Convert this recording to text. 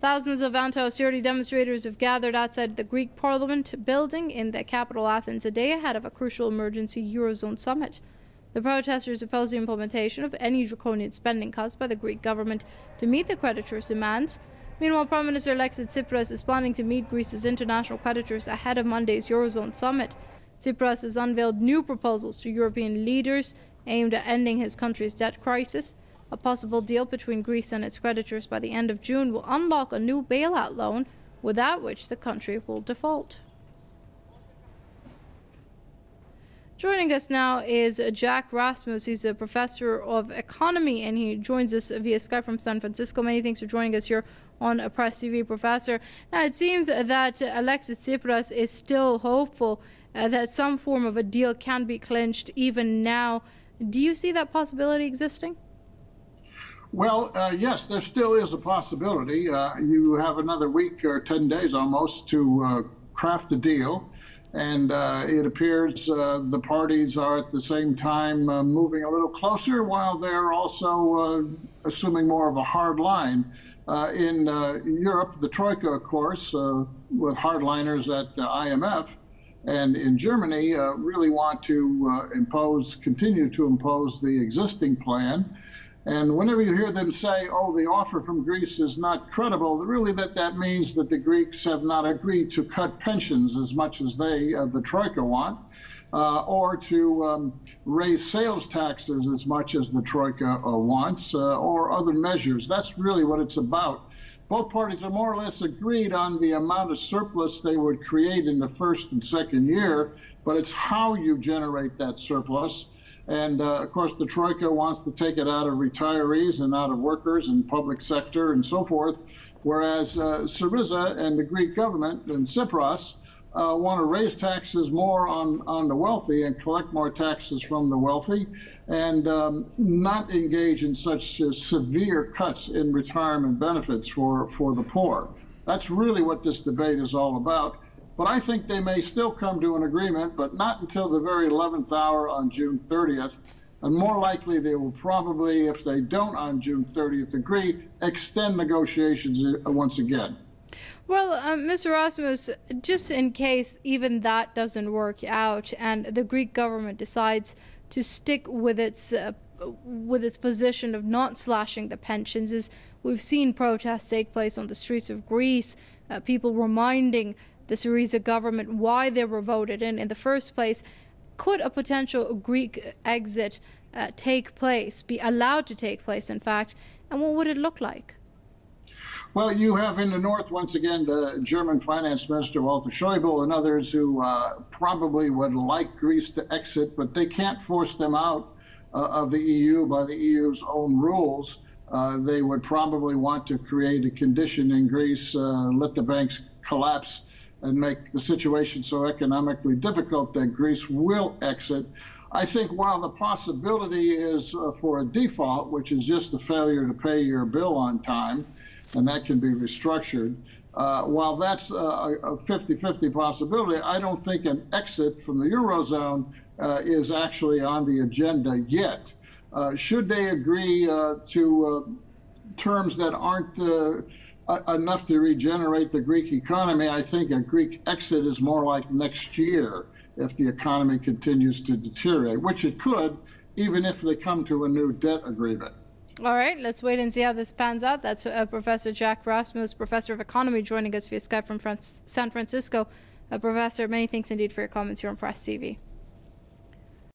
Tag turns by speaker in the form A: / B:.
A: Thousands of anti-austerity demonstrators have gathered outside the Greek Parliament building in the capital Athens a day ahead of a crucial emergency Eurozone summit. The protesters oppose the implementation of any draconian spending cuts by the Greek government to meet the creditors' demands. Meanwhile, Prime Minister-elect Tsipras is planning to meet Greece's international creditors ahead of Monday's Eurozone summit. Tsipras has unveiled new proposals to European leaders aimed at ending his country's debt crisis. A possible deal between Greece and its creditors by the end of June will unlock a new bailout loan, without which the country will default. Joining us now is Jack Rasmus. He's a professor of economy, and he joins us via Skype from San Francisco. Many thanks for joining us here on Press TV, Professor. Now, it seems that Alexis Tsipras is still hopeful that some form of a deal can be clinched even now. Do you see that possibility existing?
B: Well, yes, there still is a possibility. You have another week or 10 days almost to craft a deal. And it appears the parties are at the same time moving a little closer, while they're also assuming more of a hard line. In Europe, the Troika, of course, with hardliners at the IMF, and in Germany, really want to continue to impose the existing plan. And whenever you hear them say, oh, the offer from Greece is not credible, really that means that the Greeks have not agreed to cut pensions as much as they, the Troika, want, or to raise sales taxes as much as the Troika wants, or other measures. That's really what it's about. Both parties are more or less agreed on the amount of surplus they would create in the first and second year, but it's how you generate that surplus. And of course, the Troika wants to take it out of retirees and out of workers and public sector and so forth, whereas Syriza and the Greek government and Tsipras want to raise taxes more on the wealthy and collect more taxes from the wealthy, and not engage in such severe cuts in retirement benefits for the poor. That's really what this debate is all about. But I think they may still come to an agreement, but not until the very 11th hour on June 30th. And more likely, they will probably, if they don't on June 30th agree, extend negotiations once again.
A: Well, Mr. Rasmus, just in case even that doesn't work out and the Greek government decides to stick with its position of not slashing the pensions, as we've seen protests take place on the streets of Greece, people reminding the Syriza government why they were voted in the first place. Could a potential Greek exit take place, be allowed to take place, in fact, and what would it look like?
B: Well, you have in the north, once again, the German finance minister, Walter Schäuble, and others who probably would like Greece to exit, but they can't force them out of the EU by the EU's own rules. They would probably want to create a condition in Greece, let the banks collapse, and make the situation so economically difficult that Greece will exit. I think while the possibility is for a default, which is just a failure to pay your bill on time, and that can be restructured, while that's a 50-50 possibility, I don't think an exit from the Eurozone is actually on the agenda yet. Should they agree to terms that aren't enough to regenerate the Greek economy, I think a Greek exit is more like next year if the economy continues to deteriorate, which it could, even if they come to a new debt agreement.
A: All right, let's wait and see how this pans out. That's Professor Jack Rasmus, Professor of Economy, joining us via Skype from San Francisco. Professor, many thanks indeed for your comments here on Press TV.